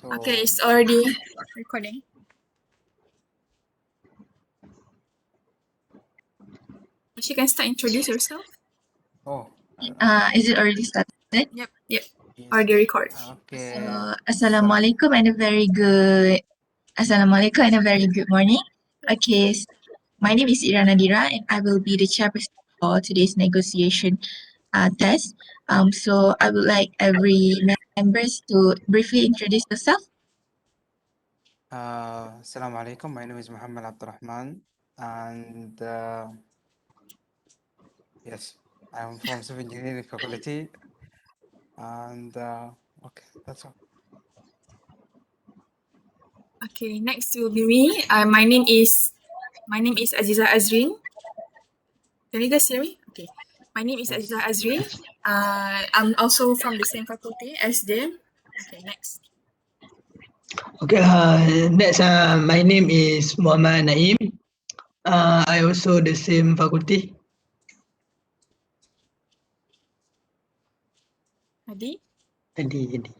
Okay, it's already recording. She can start, introduce yourself. Is it already started? Yep, yes. Already record. Okay. Assalamualaikum and a very good morning. Okay, my name is Nadirah and I will be the chairperson for today's negotiation test. So I would like every members to briefly introduce yourself. Assalamu alaikum. My name is Mohamed AbdelRahman, and yes, I'm from Civil Engineering Faculty. And okay, that's all. Okay, next will be me. My name is Azizah Azrin. Can you guys hear me? Okay. My name is Azizah Azrin. I'm also from the same faculty as them. Okay, next. Okay, next, my name is Mohamed Naim. I also the same faculty. Hadi. Hadi.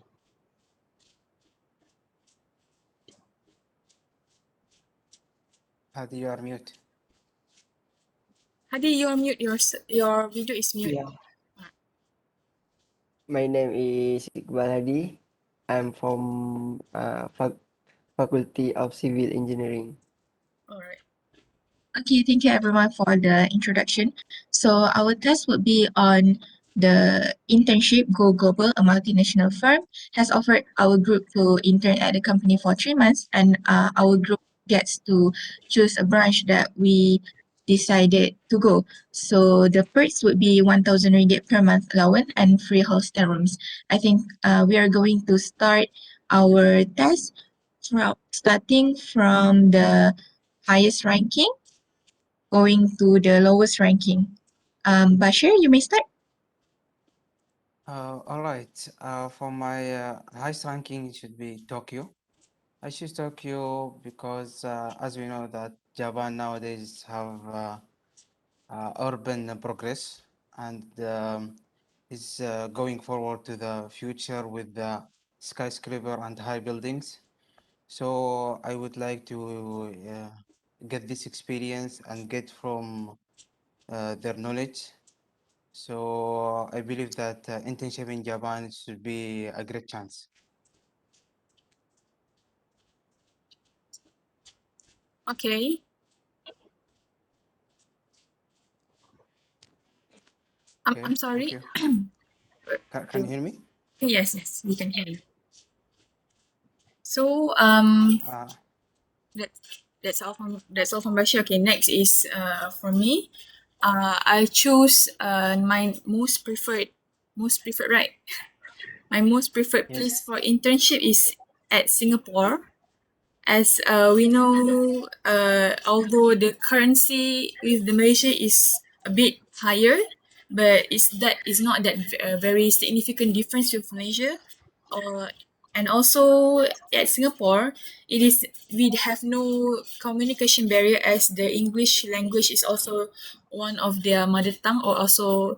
Hadi, you are mute. Hadi, you are mute. Your video is mute. Yeah. My name is Iqbal Hadi. I'm from Faculty of Civil Engineering. All right. Okay, thank you everyone for the introduction. So our test would be on the internship Go Global, a multinational firm, has offered our group to intern at the company for 3 months, and our group gets to choose a branch that we decided to go. So the perks would be 1,000 ringgit per month allowance and free hostel rooms. I think we are going to start our test starting from the highest ranking going to the lowest ranking. Bashir, you may start. All right. For my highest ranking, it should be Tokyo. I choose Tokyo because, as we know, that Japan nowadays have urban progress and is going forward to the future with the skyscraper and high buildings. So I would like to get this experience and get from their knowledge. So I believe that internship in Japan should be a great chance. Okay. I'm sorry. Can you hear me? Yes, we can hear you. So that's all from Bashir. Okay, next is for me. I choose my most preferred right. My most preferred place for internship is at Singapore. As we know, although the currency with the Malaysia is a bit higher, but it's not that very significant difference with Malaysia. And also at Singapore, we have no communication barrier as the English language is also one of their mother tongue or also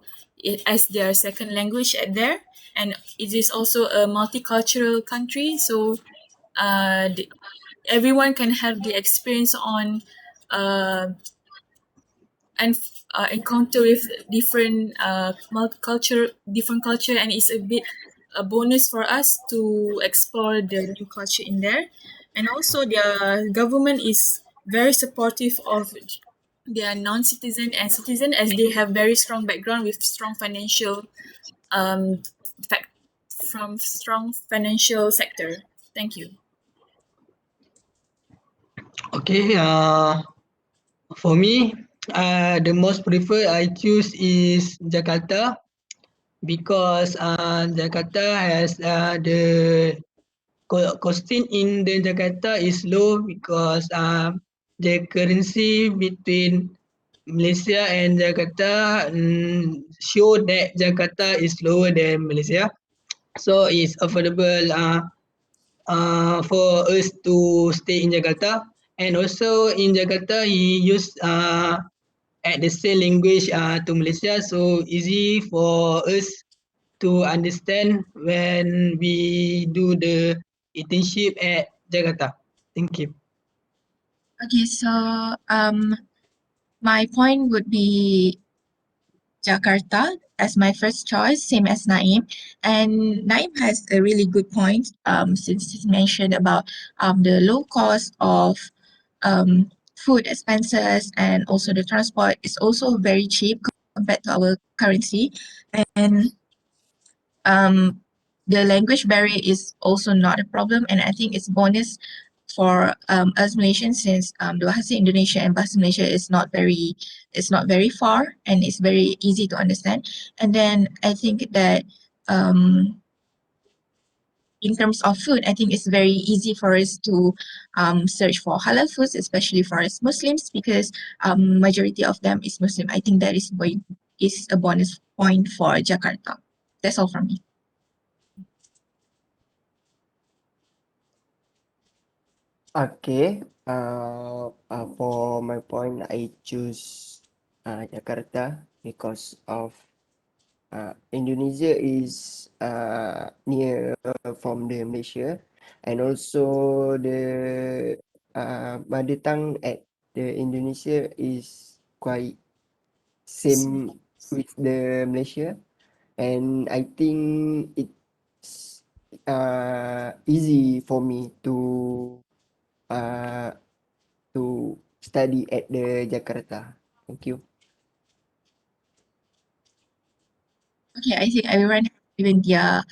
as their second language at there, and it is also a multicultural country. So, everyone can have the experience on and encounter with different different culture, and it's a bit a bonus for us to explore the new culture in there. And also their government is very supportive of their non-citizen and citizen, as they have very strong background with strong financial from strong financial sector. Thank you. Okay, for me, the most preferred I choose is Jakarta because Jakarta has the costing in the Jakarta is low because the currency between Malaysia and Jakarta show that Jakarta is lower than Malaysia, so it's affordable for us to stay in Jakarta. And also in Jakarta, he use at the same language to Malaysia, so easy for us to understand when we do the internship at Jakarta. Thank you. Okay, so my point would be Jakarta as my first choice, same as Naim. And Naim has a really good point, since he mentioned about the low cost of food expenses and also the transport is also very cheap compared to our currency. And um, the language barrier is also not a problem, and I think it's bonus for us Malaysians, since the Bahasa Indonesia and Bahasa Malaysia is not very far and it's very easy to understand. And then I think that in terms of food, I think it's very easy for us to search for halal foods, especially for us Muslims, because majority of them is Muslim. I think that is a bonus point for Jakarta. That's all from me. Okay. For my point, I choose Jakarta because of Indonesia is near from the Malaysia, and also the mother tongue at the Indonesia is quite same with the Malaysia, and I think it's easy for me uh, to study at the Jakarta. Thank you. Okay, I think everyone has given their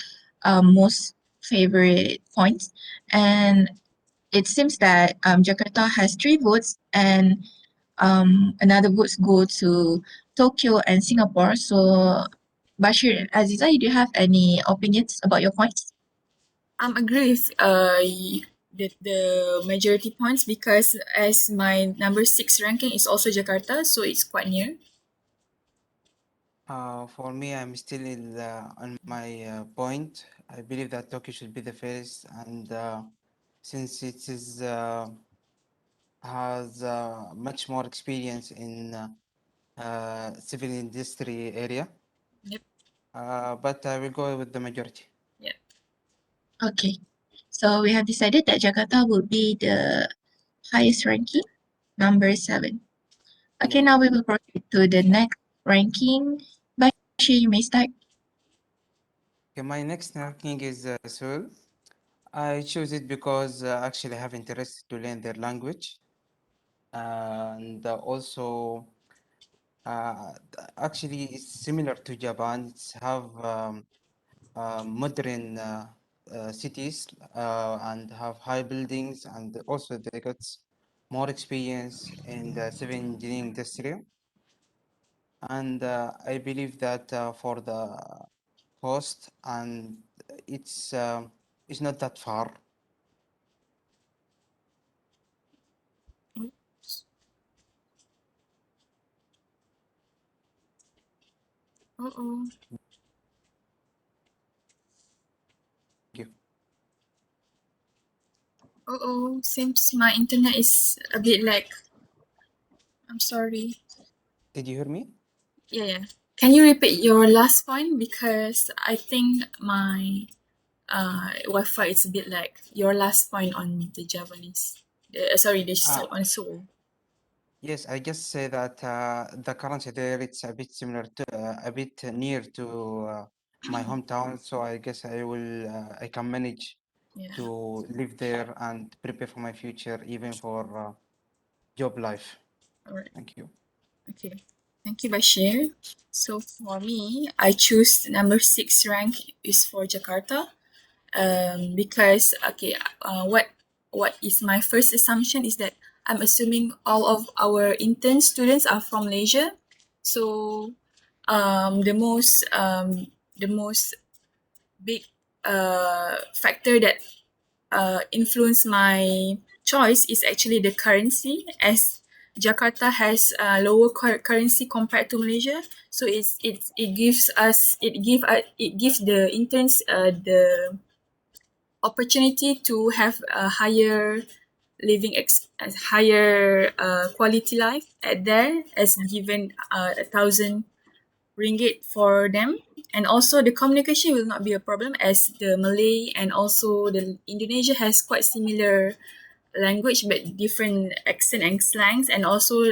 most favorite points, and it seems that Jakarta has 3 votes, and another votes go to Tokyo and Singapore. So, Bashir and Azizah, do you have any opinions about your points? Agree with the majority points, because as my number 6 ranking is also Jakarta, so it's quite near. For me, I'm still on my point. I believe that Tokyo should be the first, and since it is has much more experience in civil industry area. Yep. But I will go with the majority. Yep. Okay, so we have decided that Jakarta will be the highest ranking, number 7. Okay, Yeah. now we will proceed to the next ranking. Bashir, you may start. Okay, my next ranking is Seoul. I chose it because actually I have interest to learn their language, and also actually it's similar to Japan. It's have modern cities and have high buildings, and also they got more experience in the civil engineering industry. And I believe that for the cost, and it's not that far. Oops. Uh-oh. Thank you. Uh-oh. Seems my internet is a bit lag. I'm sorry. Did you hear me? Yeah. Can you repeat your last point? Because I think my Wi-Fi is a bit lag. Your last point on the Javanese. On Seoul. Yes, I just say that the currency there, it's a bit similar to a bit near to my hometown. So I guess I can manage Yeah. to live there and prepare for my future, even for job life. All right. Thank you. Okay. Thank you, Bashir. So for me, I choose number 6 rank is for Jakarta. Because what is my first assumption is that I'm assuming all of our intern students are from Malaysia. So the most big factor that influence my choice is actually the currency, as Jakarta has lower currency compared to Malaysia. So it gives the interns the opportunity to have a higher higher quality life at there, as given 1,000 ringgit for them. And also the communication will not be a problem as the Malay and also the Indonesia has quite similar language but different accent and slangs, and also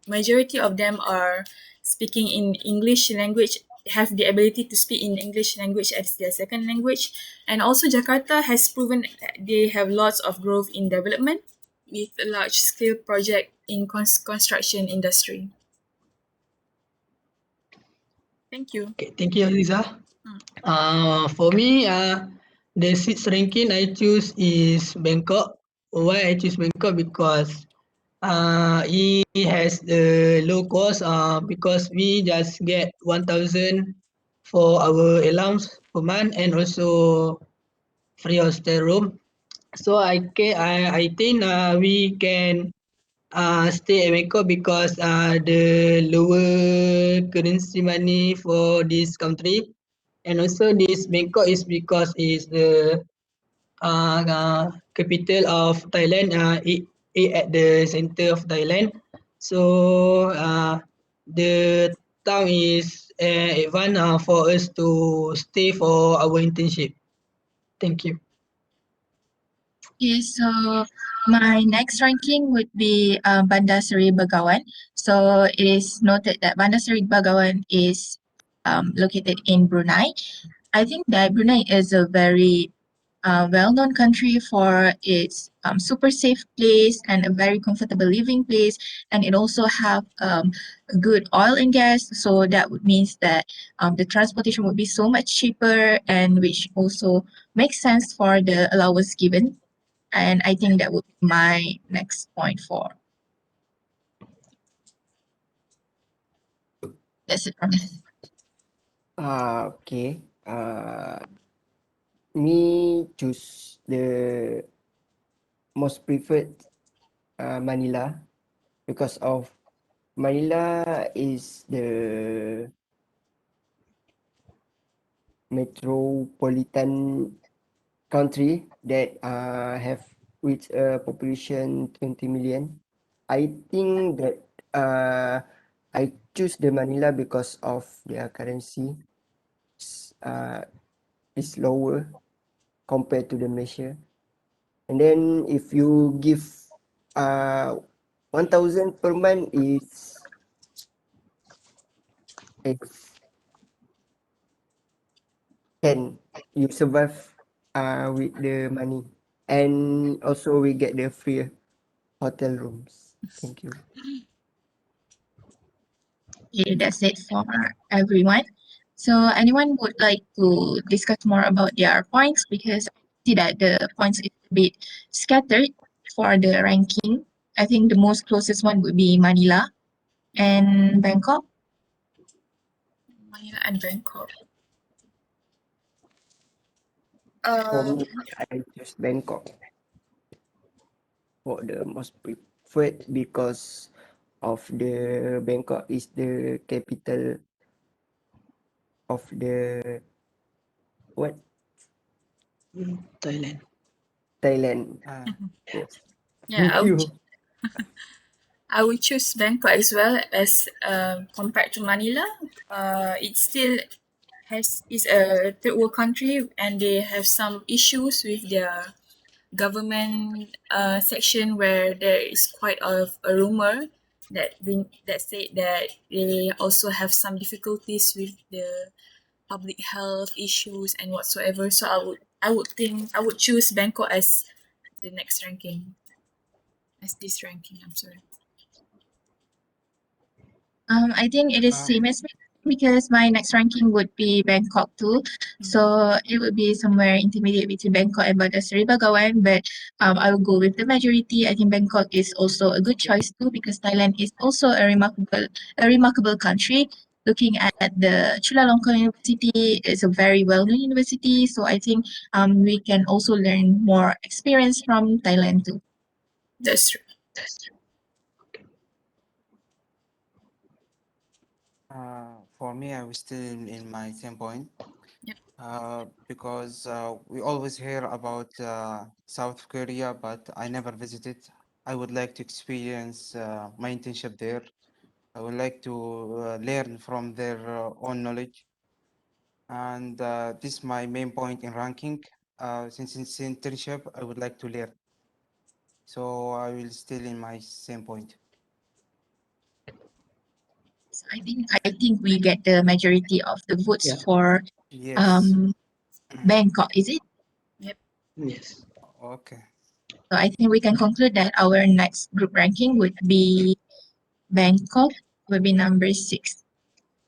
majority of them are speaking in English language, have the ability to speak in English language as their second language. And also Jakarta has proven they have lots of growth in development with a large scale project in construction industry. Thank you. Okay, thank you, Azizah. For me, the sixth ranking I choose is Bangkok. Why I choose Bangkok? Because it has the low cost. Because we just get 1,000 for our allowance per month, and also free hostel room. So I think we can stay at Bangkok because the lower currency money for this country, and also this Bangkok is because it's the capital of Thailand. It at the center of Thailand, so the town is advanced for us to stay for our internship. Thank you. Okay, so my next ranking would be Bandar Seri Begawan. So it is noted that Bandar Seri Begawan is located in Brunei. I think that Brunei is a very well-known country for its super safe place and a very comfortable living place, and it also have good oil and gas. So that would means that the transportation would be so much cheaper, and which also makes sense for the allowance given. And I think that would be my next point for. That's it from me. Okay. Me choose the most preferred Manila because of Manila is the metropolitan country that have with a population 20 million. I think that I choose the Manila because of their currency is lower compared to the Malaysia. And then if you give 1,000 per month is if can you survive with the money, and also we get the free hotel rooms. Thank you. Okay, that's it for everyone. So anyone would like to discuss more about their points, because I see that the points is a bit scattered for the ranking. I think the most closest one would be Manila and Bangkok. Manila and Bangkok. For me, I choose Bangkok for the most preferred because of the Bangkok is the capital of the what Thailand. Thailand. Yes. Yeah, Thank you. I would choose Bangkok as well, as compared to Manila. It still is a third world country, and they have some issues with their government section, where there is quite of a rumor that said that they also have some difficulties with the public health issues and whatsoever. So I would choose Bangkok as the next ranking, as this ranking. I'm sorry. I think it is same as me, because my next ranking would be Bangkok too. So it would be somewhere intermediate between Bangkok and Bandar Seri Begawan, but I will go with the majority. I think Bangkok is also a good choice too, because Thailand is also a remarkable country. Looking at the Chulalongkorn University, it's a very well-known university. So I think we can also learn more experience from Thailand too. That's true. For me, I was still in my same point. Yep. Because we always hear about South Korea, but I never visited. I would like to experience my internship there I would like to learn from their own knowledge. And this is my main point in ranking. Since it's internship, I would like to learn. So I will still in my same point. So I think we get the majority of the votes Yeah. for Yes. Bangkok, is it? Yes. Okay. So I think we can conclude that our next group ranking would be Bangkok, would be number 6.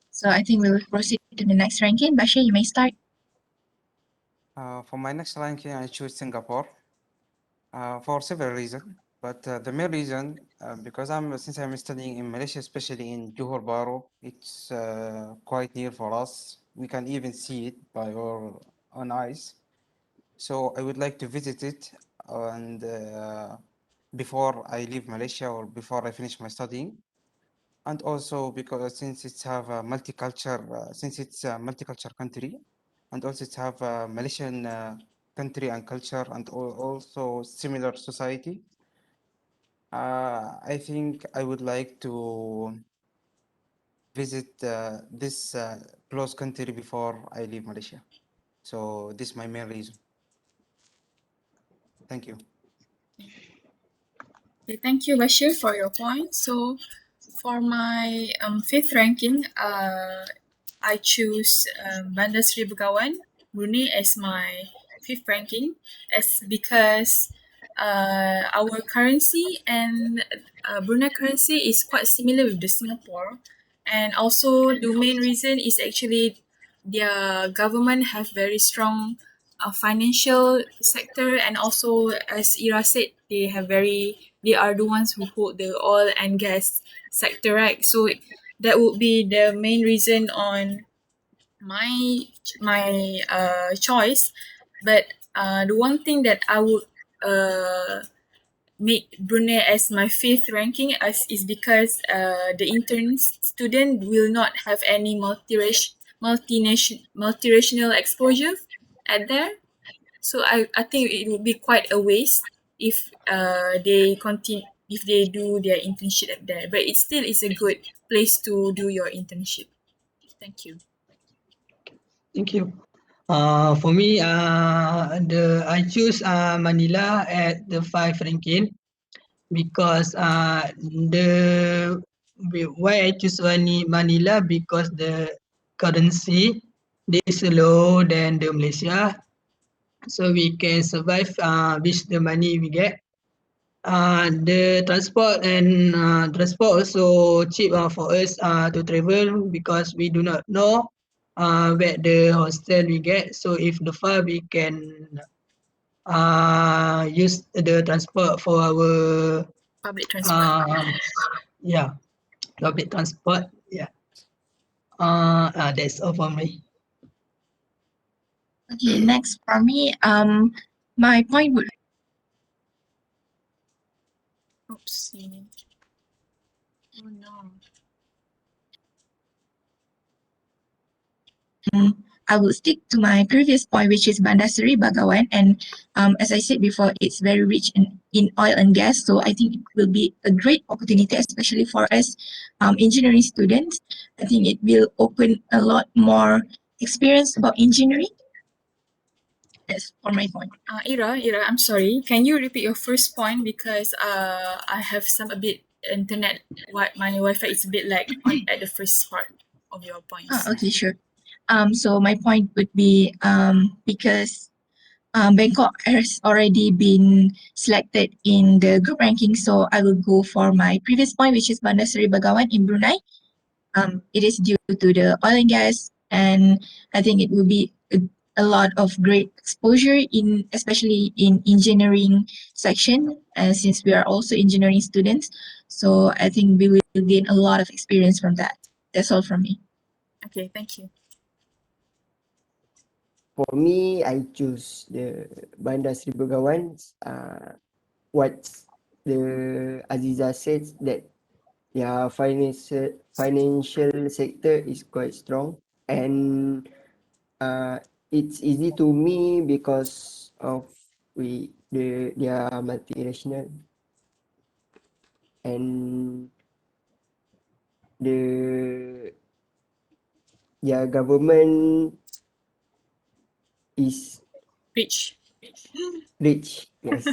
So I think we will proceed to the next ranking. Bashir, you may start. For my next ranking, I choose Singapore for several reasons. But the main reason, because since I'm studying in Malaysia, especially in Johor Bahru, it's quite near for us. We can even see it by our own eyes. So I would like to visit it, and before I leave Malaysia or before I finish my studying. And also because since it's have a multicultural country, and also it's have a Malaysian country and culture, and also similar society. I think I would like to visit this close country before I leave Malaysia. So this is my main reason. Thank you. Okay, thank you, Bashir, for your point. So, for my fifth ranking, I choose Bandar Seri Begawan, Brunei as my fifth ranking, as because our currency and Brunei currency is quite similar with the Singapore, and also the main reason is actually their government have very strong financial sector, and also as Ira said, they are the ones who hold the oil and gas sector, right? So that would be the main reason on my choice. But the one thing that I would make Brunei as my fifth ranking as is because the intern student will not have any multiracial exposure at there. So I think it would be quite a waste if if they do their internship at there. But it still is a good place to do your internship. Thank you. Thank you. For me, I choose Manila at the 5 ranking because why I choose Manila because the currency is low than the Malaysia, so we can survive with the money we get. The transport also cheap for us to travel because we do not know where the hostel we get. So if the far we can use the transport for our Public transport. yeah, public transport. Yeah. That's all for me. Okay, next for me, my point would Oopsie. Oh no. I will stick to my previous point, which is Bandar Seri Begawan, and as I said before, it's very rich in oil and gas. So I think it will be a great opportunity, especially for us engineering students. I think it will open a lot more experience about engineering. That's for my point. Ira, I'm sorry. Can you repeat your first point because I have some a bit internet. My Wi-Fi is a bit lag on at the first part of your points. Okay, sure. So my point would be because Bangkok has already been selected in the group ranking, so I will go for my previous point, which is Bandar Seri Begawan in Brunei. It is due to the oil and gas, and I think it will be a lot of great exposure especially in engineering section, since we are also engineering students. So I think we will gain a lot of experience from that. That's all from me. Okay, thank you. For me, I choose the Bandar Seri Begawan. What the Azizah said that their financial sector is quite strong, and it's easy to me because of they are multinational, and their government is Rich. rich. Yes,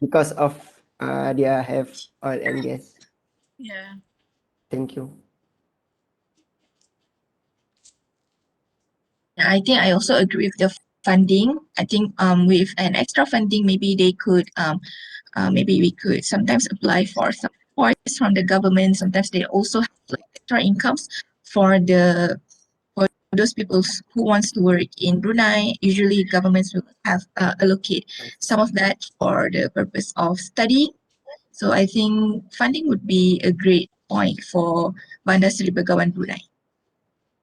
because of they have oil and gas. Yeah. Thank you. I think I also agree with the funding. I think with an extra funding, maybe they could maybe we could sometimes apply for some supports from the government. Sometimes they also have like extra incomes for for those people who wants to work in Brunei. Usually governments will have allocate some of that for the purpose of studying. So I think funding would be a great point for Bandar Seri Begawan Brunei.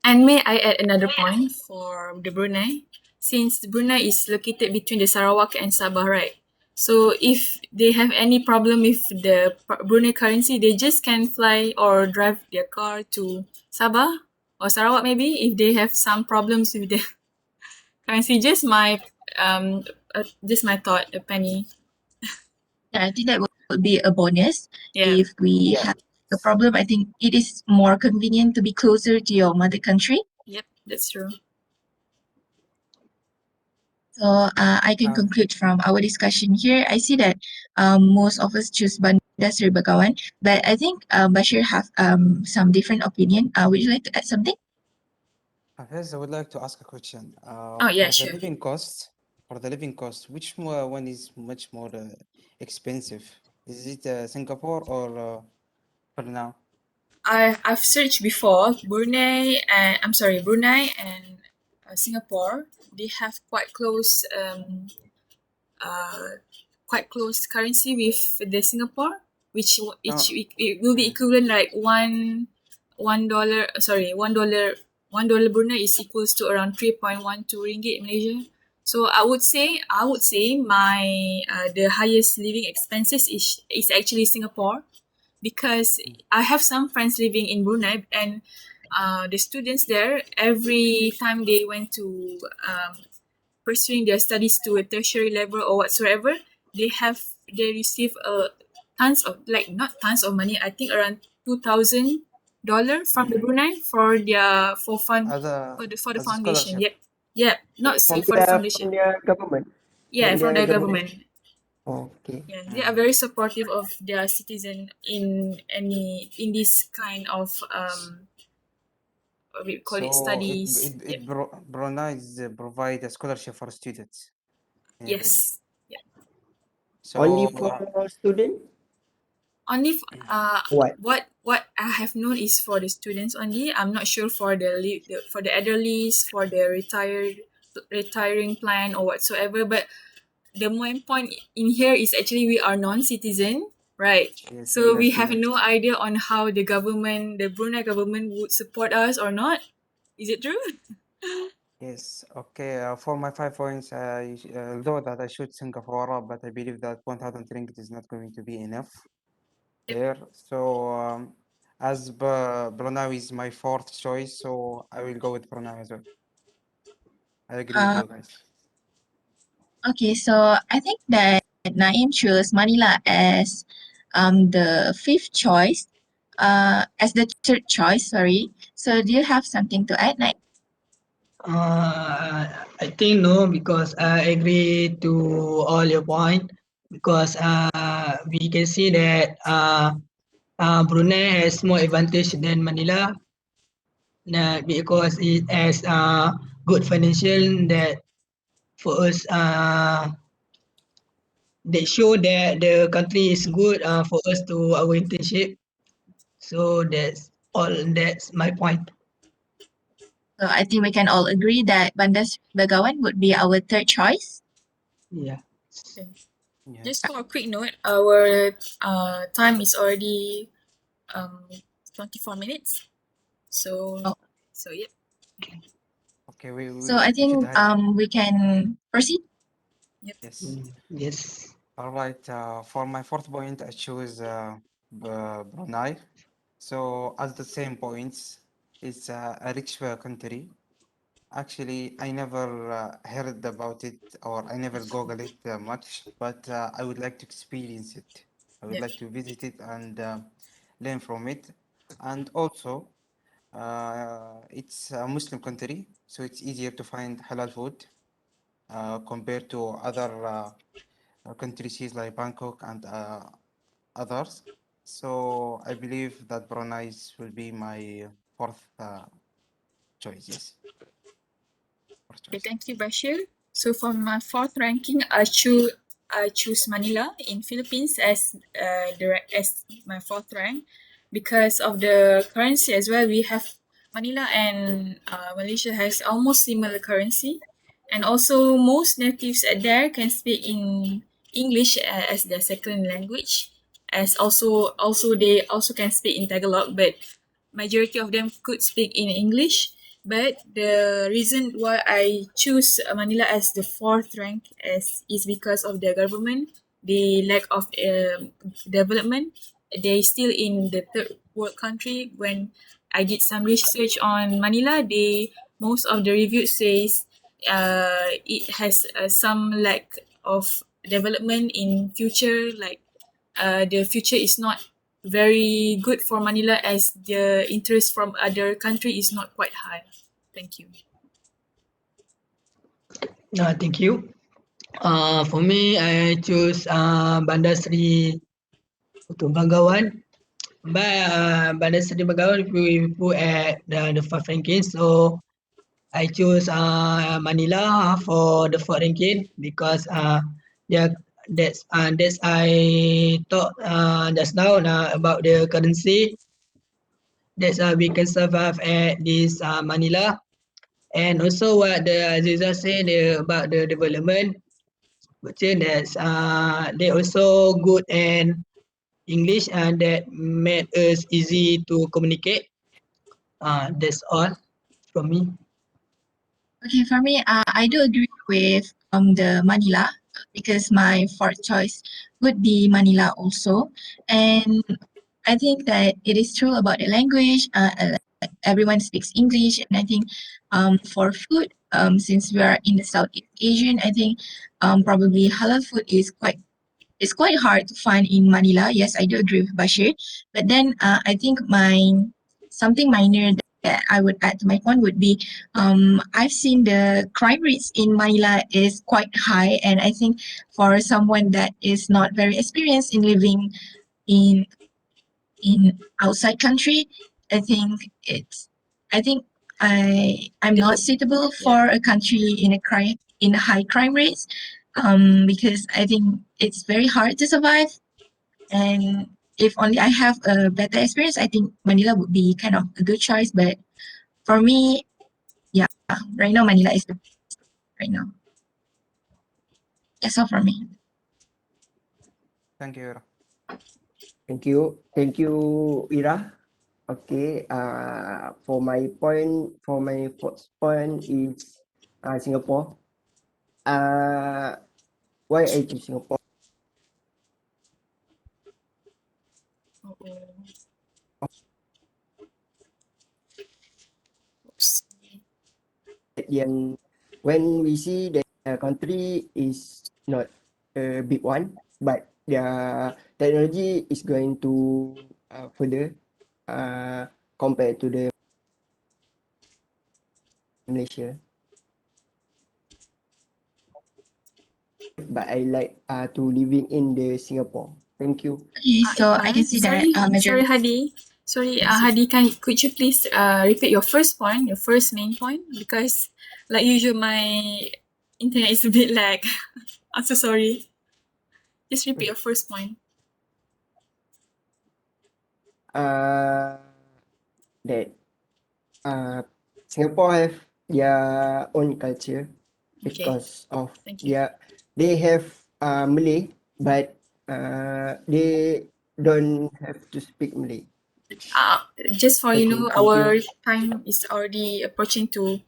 And may I add another point for the Brunei? Since Brunei is located between the Sarawak and Sabah, right? So if they have any problem with the Brunei currency, they just can fly or drive their car to Sabah or Sarawak maybe if they have some problems with the currency. Just my thought, a penny. Yeah, I think that would be a bonus Yeah. if we Yeah. have a problem. I think it is more convenient to be closer to your mother country. Yep, that's true. So I can Um, conclude from our discussion here. I see that most of us choose Bandar Seri Begawan, but I think Bashir have some different opinion. Would you like to add something? First, I would like to ask a question. Oh, yeah, For the sure. living cost, which one is much more expensive? Is it Singapore or for now? I've searched before Brunei and Singapore. They have quite close currency with the Singapore, which No. it will be equivalent like $1. Sorry, $1 Brunei is equals to around 3.12 ringgit Malaysia. So I would say my the highest living expenses is actually Singapore, because I have some friends living in Brunei, and the students there, every time they went to pursuing their studies to a tertiary level or whatsoever, they receive tons of, like, not tons of money. I think around $2,000 from the Brunei for their for fund for the As a foundation. scholarship. Yep. Yeah, not From for the from foundation. their government. Yeah, From from their the government. government. Okay. Yeah, they are very supportive of their citizen in this kind of what we call it, So studies. Yep. Brunei provide a scholarship for students in village. Yes. Yeah. Only So for student? Only What? what I have known is for the students only. I'm not sure for for the elderlies, for the retiring plan or whatsoever. But the main point in here is actually we are non-citizen, right? yes, So we have exactly. no idea on how the Brunei government would support us or not. Is it true? Yes. Okay. For my 5 points, although that I should Singapore, but I believe that 1,000 ringgit is not going to be enough there. So as Brunei is my fourth choice, so I will go with Brunei as well. I agree with Uh, you guys. okay, so I think that Naim chose Manila as the fifth choice, as the third choice, sorry. So do you have something to add, Naim? I think no, because I agree to all your point, because we can see that Brunei has more advantage than Manila, because it has good financial that for us they show that the country is good for us to our internship. So that's all. That's my point. So I think we can all agree that Bandar Seri Begawan would be our third choice. Yeah. Okay. Just Yes. for a quick note, our time is already 24 minutes. So Oh, yep. Okay. so I We should think have. we can proceed. Yep. Yes. Yes. All right. For my fourth point, I choose Brunei. So as the same points, it's a rich country. Actually, I never heard about it or I never Googled it much, but I would like to experience it. I would Yep. like to visit it and learn from it. And also, it's a Muslim country, so it's easier to find halal food compared to other countries like Bangkok and others. So I believe that Brunei will be my fourth choice. Yes, fourth Okay, choice. thank you, Bashir. So for my fourth ranking, I choose Manila in Philippines as as my fourth rank because of the currency as well. We have Manila and Malaysia has almost similar currency, and also most natives there can speak in English as their second language. As also they also can speak in Tagalog, but majority of them could speak in English. But the reason why I choose Manila as the fourth rank is because of the government, the lack of development. They still in the third world country. When I did some research on Manila, they most of the reviews says it has some lack of development in future. Like the future is not very good for Manila as the interest from other country is not quite high. Thank you. Thank you. For me, I choose Bandar Seri untuk Begawan. But Bandar Seri Begawan, if we put at the fourth ranking, so I choose Manila for the fourth ranking because yeah, that's I thought just now about the currency. That's we can survive at this Manila. And also what the Azizah said about the development, which is that they also good and English and that made us easy to communicate. That's all from me. Okay, for me, I do agree with the Manila because my fourth choice would be Manila also, and I think that it is true about the language. Everyone speaks English, and I think for food, since we are in the Southeast Asian, I think probably halal food is quite hard to find in Manila. Yes, I do agree with Bashir. But then I think something minor that I would add to my point would be I've seen the crime rates in Manila is quite high, and I think for someone that is not very experienced in living in outside country, I think it's I think I'm not suitable for a country in a high crime rates because I think it's very hard to survive, and if only I have a better experience, I think Manila would be kind of a good choice. But for me, yeah, right now Manila is the best right now. That's all for me. Thank you. Thank you, Ira. Okay. For my fourth point is Singapore. Why I choose Singapore? Oops. When we see that the country is not a big one, but their technology is going to further uh, compared to the Malaysia. But I like to living in the Singapore. Thank you. Okay, so I can Iqbal, see that sorry, majority. Hadi. Sorry, Yes. Hadi, could you please repeat your first point, your first main point? Because like usual, my internet is a bit lag. I'm so sorry. Just repeat your first point. That Singapore have their own culture Okay, because of thank you. they have Malay, but they don't have to speak Malay. Just for Okay, thank our you. time is already approaching to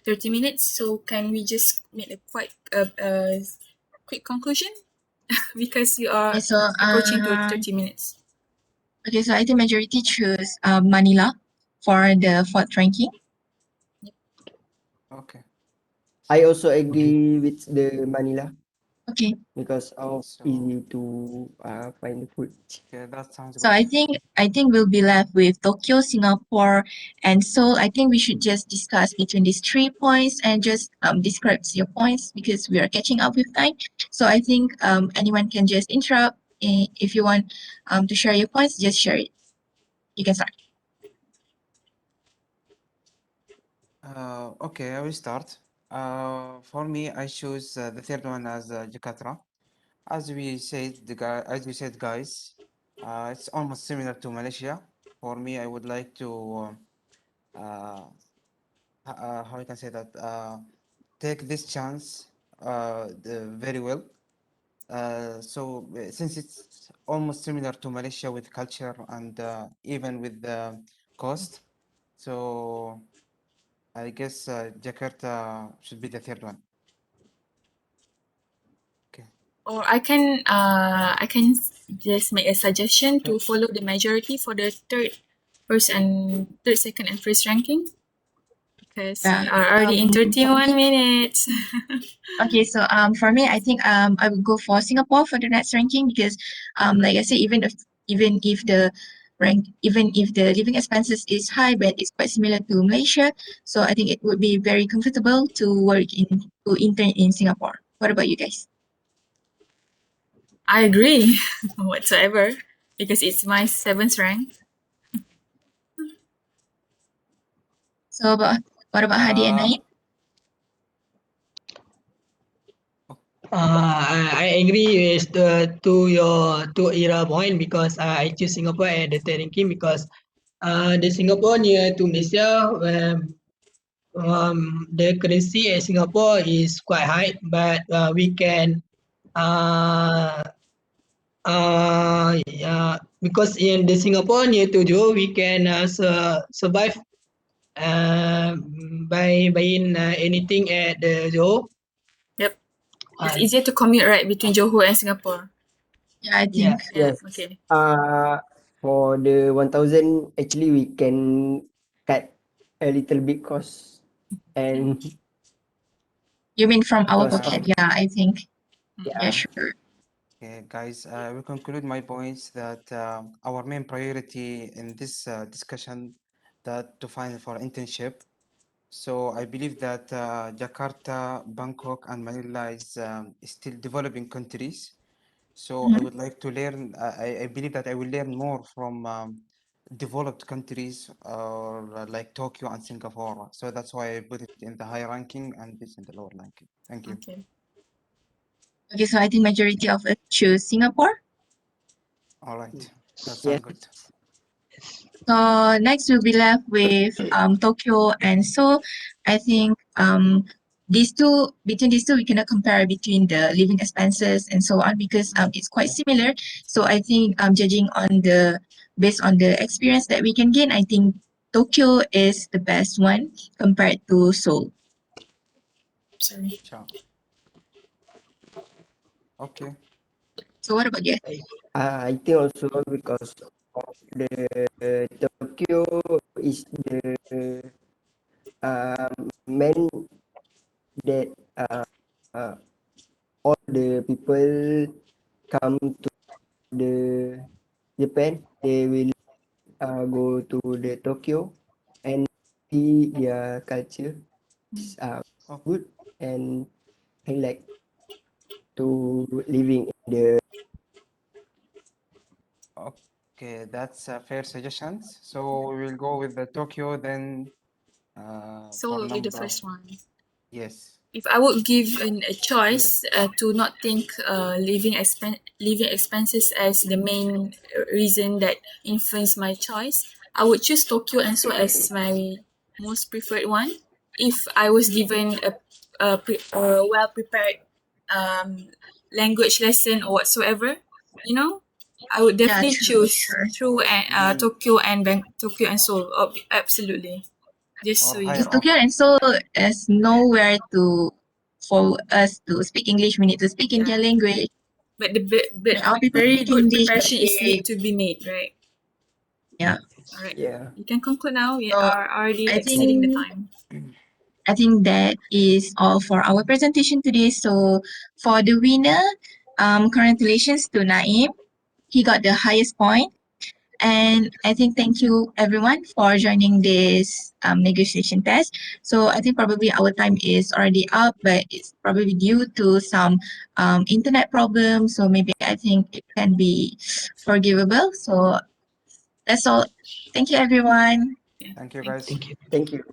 30 minutes, so can we just make a quite quick conclusion because we are Okay, so approaching to 30 minutes. okay, so I think majority choose Manila for the fourth ranking. Okay. I also agree with the Manila. Okay. because of So easy to find the food. okay, that sounds So good. I think we'll be left with Tokyo, Singapore, and Seoul. I think we should just discuss between these 3 points and just describe your points because we are catching up with time. So I think anyone can just interrupt if you want to share your points. Just share it. You can start. Okay, I will start. For me, I choose the third one as Jakarta. As we said, guys, it's almost similar to Malaysia. For me, I would like to, how I can say that, take this chance very well. Since it's almost similar to Malaysia with culture and even with the cost, so I guess Jakarta should be the third one. Okay. Or I can just make a suggestion to Sure. follow the majority for the third, second, and first ranking because we are already in 31 minutes. Okay, so for me, I think I would go for Singapore for the next ranking because like I said, even if the living expenses is high, but it's quite similar to Malaysia, so I think it would be very comfortable to intern in Singapore. What about you guys? I agree whatsoever because it's my 7th rank. So what about Hadi and Naim? I agree with your era point because I choose Singapore at the third ranking because the Singapore near to Malaysia the currency at Singapore is quite high, but we can yeah, because in the Singapore near to Johor we can survive uh, by buying anything at the Johor. Yep. It's Uh, easier to commute, right, between Johor and Singapore. Yeah, I yeah. think. Yeah, Yes. okay. For the 1,000, actually we can cut a little bit cost and You mean from our because Uh, pocket? of Yeah, I think. Yeah, yeah. sure. okay, guys, I will conclude my points that our main priority in this discussion that to find for internship. So I believe that Jakarta, Bangkok, and Manila is still developing countries. So I would like to learn. I believe that I will learn more from developed countries or like Tokyo and Singapore. So that's why I put it in the high ranking and this in the lower ranking. Thank you. Okay. Okay, so I think majority of us choose Singapore. All right, that Yes. sounds good. So next we'll be left with Tokyo and Seoul. I think between these two we cannot compare between the living expenses and so on because it's quite similar. So I think judging on based on the experience that we can gain, I think Tokyo is the best one compared to Seoul. Sorry. Sure. Okay. So what about you? I think also because of the Tokyo is the main that uh, all the people come to the Japan, they will go to the Tokyo and see their culture is Oh, good and I like to living in the okay, that's a fair suggestions. So we will go with the Tokyo then Seoul for will be the number. first one. Yes. If I would give a choice Yes. to not think living expenses as the main reason that influence my choice, I would choose Tokyo and Seoul as my most preferred one. If I was given a well prepared um, language lesson or whatsoever, you know, I would Yeah, definitely true, choose sure. Or you mean Tokyo and Seoul. Absolutely, just so or you Because higher know. up? Tokyo and Seoul is nowhere for us to speak English. We need to speak in Yeah. their language. But But our people very speak good English, but preparation is need to be made, right? yeah. All right. yeah. You can conclude now. We So are already I exceeding the think time. I think that is all for our presentation today. So for the winner, congratulations to Naim. He got the highest point. And I think thank you everyone for joining this negotiation test. So I think probably our time is already up, but it's probably due to some internet problems. So maybe I think it can be forgivable. So that's all. Thank you everyone. Thank you, guys. Thank you. Thank you.